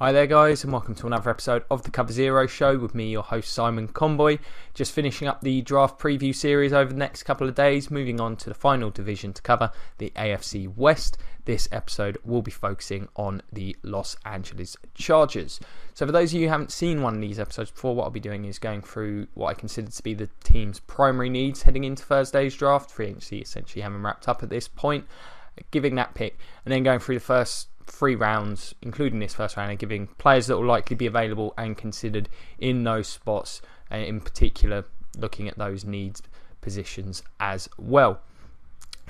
Hi there guys, and welcome to another episode of the Cover Zero Show with me, your host Simon Conboy. Just finishing up the draft preview series over the next couple of days, moving on to the final division to cover, the AFC West. This episode will be focusing on the Los Angeles Chargers. So for those of you who haven't seen one of these episodes before, what I'll be doing is going through what I consider to be the team's primary needs heading into Thursday's draft. Free agency essentially having wrapped up at this point, giving that pick, and then going through the first 3 rounds, including this first round, and giving players that will likely be available and considered in those spots, and in particular looking at those needs positions as well.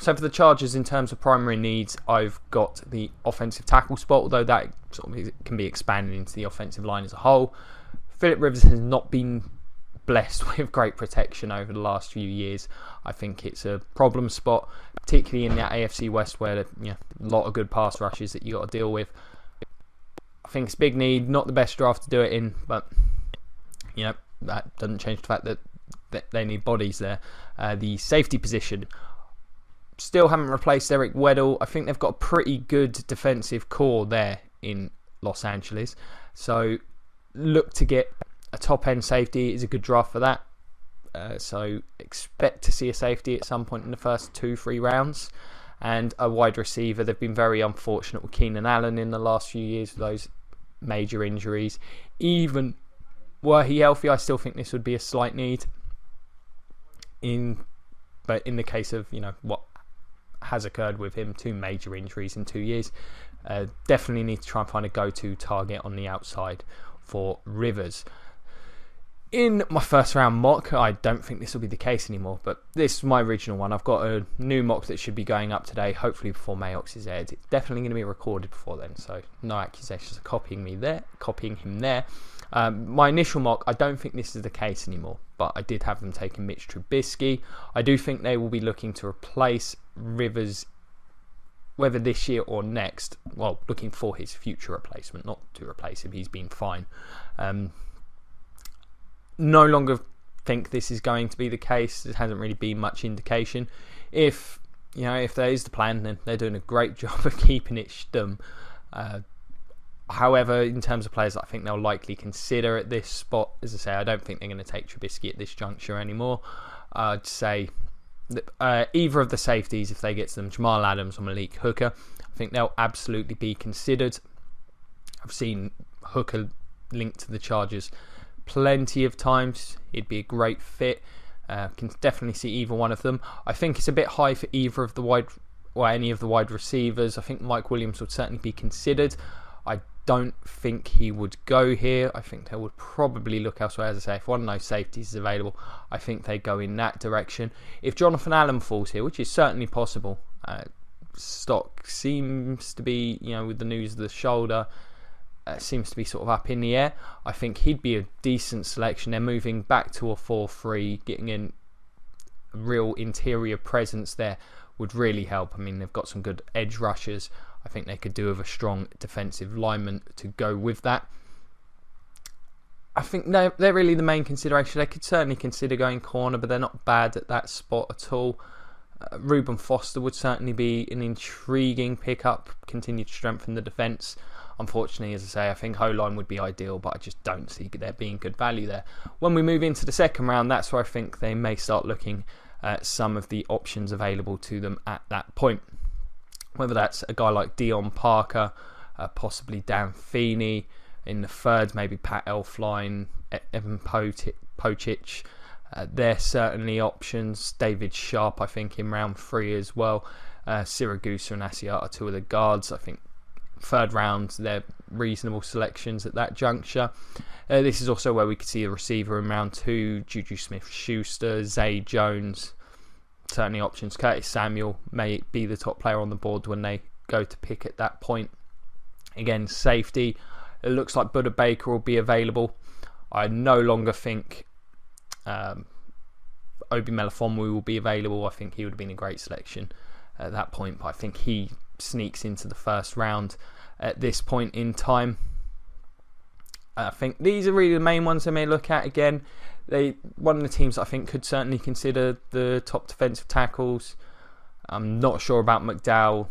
So for the Chargers, in terms of primary needs, I've got the offensive tackle spot, although that sort of can be expanded into the offensive line as a whole. Philip Rivers has not been blessed with great protection over the last few years. I think it's a problem spot, particularly in that AFC West where a lot of good pass rushes that you got to deal with. I think it's a big need, not the best draft to do it in, but that doesn't change the fact that they need bodies there. The safety position, still haven't replaced Eric Weddle. I think they've got a pretty good defensive core there in Los Angeles, so look to get a top-end safety. Is a good draft for that. So expect to see a safety at some point in the first 2-3 rounds. And a wide receiver. They've been very unfortunate with Keenan Allen in the last few years with those major injuries. Even were he healthy, I still think this would be a slight need. But in the case of what has occurred with him, 2 major injuries in 2 years, definitely need to try and find a go-to target on the outside for Rivers. In my first round mock, I don't think this will be the case anymore, but this is my original one. I've got a new mock that should be going up today, hopefully before Mayox is aired. It's definitely going to be recorded before then, so no accusations of copying him there. My initial mock, I don't think this is the case anymore, but I did have them taking Mitch Trubisky. I do think they will be looking to replace Rivers, whether this year or next. Well, looking for his future replacement, not to replace him. He's been fine. No longer think this is going to be the case. There hasn't really been much indication. If there is the plan, then they're doing a great job of keeping it stum. However, in terms of players that I think they'll likely consider at this spot, as I say, I don't think they're going to take Trubisky at this juncture anymore. I'd say that, either of the safeties, if they get to them, Jamal Adams or Malik Hooker, I think they'll absolutely be considered. I've seen Hooker linked to the Chargers plenty of times. He'd be a great fit. Can definitely see either one of them. I think it's a bit high for either of the any of the wide receivers. I think Mike Williams would certainly be considered. I don't think he would go here. I think they would probably look elsewhere. As I say, if one of those safeties is available, I think they go in that direction. If Jonathan Allen falls here, which is certainly possible, stock seems to be, with the news of the shoulder, seems to be sort of up in the air. I think he'd be a decent selection. They're moving back to a 4-3, getting in a real interior presence there would really help. I mean, they've got some good edge rushers. I think they could do with a strong defensive lineman to go with that. I think they're really the main consideration. They could certainly consider going corner, but they're not bad at that spot at all. Reuben Foster would certainly be an intriguing pickup, continue to strengthen the defence. Unfortunately, as I say, I think O-line would be ideal, but I just don't see there being good value there. When we move into the second round, that's where I think they may start looking at some of the options available to them at that point. Whether that's a guy like Dion Parker, possibly Dan Feeney. In the third, maybe Pat Elflein, Evan Pocic. They're certainly options. David Sharp, I think, in round 3 as well. Siragusa and Asiata are 2 of the guards. I think third round, they're reasonable selections at that juncture. This is also where we could see a receiver in round 2. Juju Smith-Schuster, Zay Jones. Certainly options. Curtis Samuel may be the top player on the board when they go to pick at that point. Again, safety. It looks like Budda Baker will be available. I no longer think Obi Melifonwu will be available. I think he would have been a great selection at that point, but I think he sneaks into the first round at this point in time. I think these are really the main ones they may look at. Again, one of the teams I think could certainly consider the top defensive tackles. I'm not sure about McDowell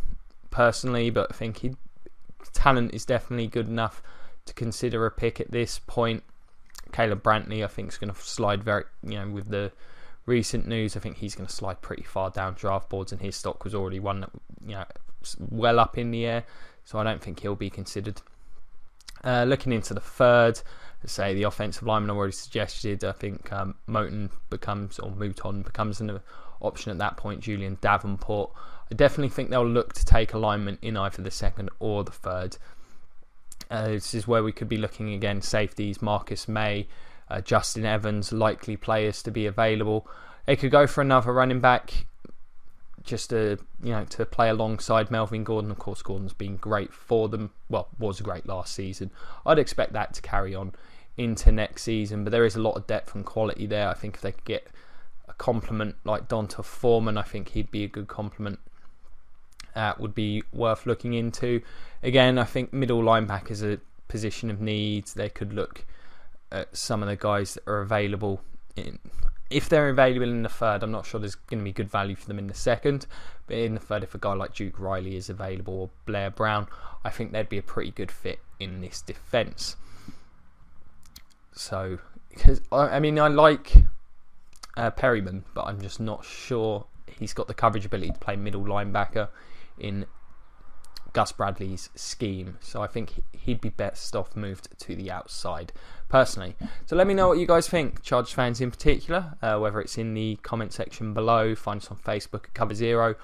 personally, but I think talent is definitely good enough to consider a pick at this point. Caleb Brantley, I think, is going to slide very, with the recent news, I think he's going to slide pretty far down draft boards, and his stock was already one that, well up in the air, so I don't think he'll be considered. Looking into the third, say the offensive lineman I already suggested, I think Mouton becomes an option at that point. Julian Davenport, I definitely think they'll look to take alignment in either the second or the third. This is where we could be looking again, safeties, Marcus May, Justin Evans, likely players to be available. They could go for another running back, just to play alongside Melvin Gordon. Of course, Gordon's been great for them. Well, was great last season. I'd expect that to carry on into next season, but there is a lot of depth and quality there. I think if they could get a complement like Donta Foreman, I think he'd be a good complement. That would be worth looking into. Again, I think middle linebacker is a position of needs. They could look at some of the guys that are available if they're available in the third. I'm not sure there's going to be good value for them in the second, but in the third, if a guy like Duke Riley is available or Blair Brown, I think they'd be a pretty good fit in this defence. So, because I like Perryman, but I'm just not sure he's got the coverage ability to play middle linebacker in Gus Bradley's scheme, so I think he'd be best off moved to the outside personally. So let me know what you guys think, Chargers fans in particular, whether it's in the comment section below, find us on Facebook at Cover Zero,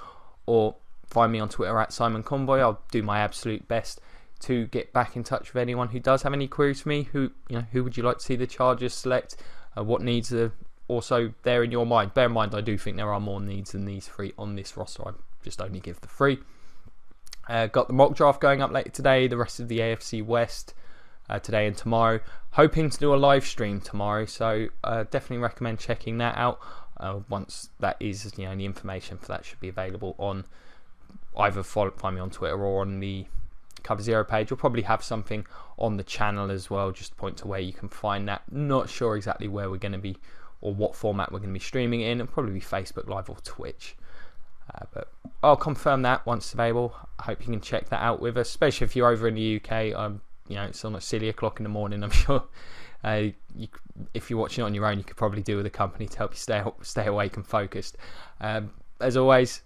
or find me on Twitter at Simon Conboy. I'll do my absolute best to get back in touch with anyone who does have any queries for me. Who would you like to see the Chargers select? What needs are also there in your mind? Bear in mind, I do think there are more needs than these three on this roster. I just only give the three. Got the mock draft going up later today, the rest of the AFC West today and tomorrow. Hoping to do a live stream tomorrow, so definitely recommend checking that out. Once that is, the information for that should be available on either find me on Twitter or on the Cover Zero page. We'll probably have something on the channel as well, just to point to where you can find that. Not sure exactly where we're going to be or what format we're going to be streaming in. It'll probably be Facebook Live or Twitch. But I'll confirm that once it's available. I hope you can check that out with us, especially if you're over in the UK. It's on a silly o'clock in the morning. I'm sure if you're watching it on your own, you could probably do with a company to help you stay awake and focused. As always,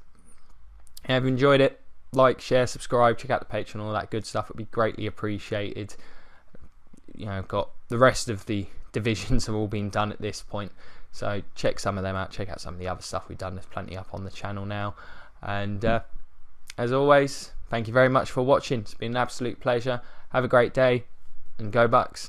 if you enjoyed it, like, share, subscribe, check out the Patreon, all that good stuff. It would be greatly appreciated. Got the rest of the divisions have all been done at this point, so check some of them out. Check out some of the other stuff we've done. There's plenty up on the channel now. And as always, thank you very much for watching. It's been an absolute pleasure. Have a great day, and go Bucks.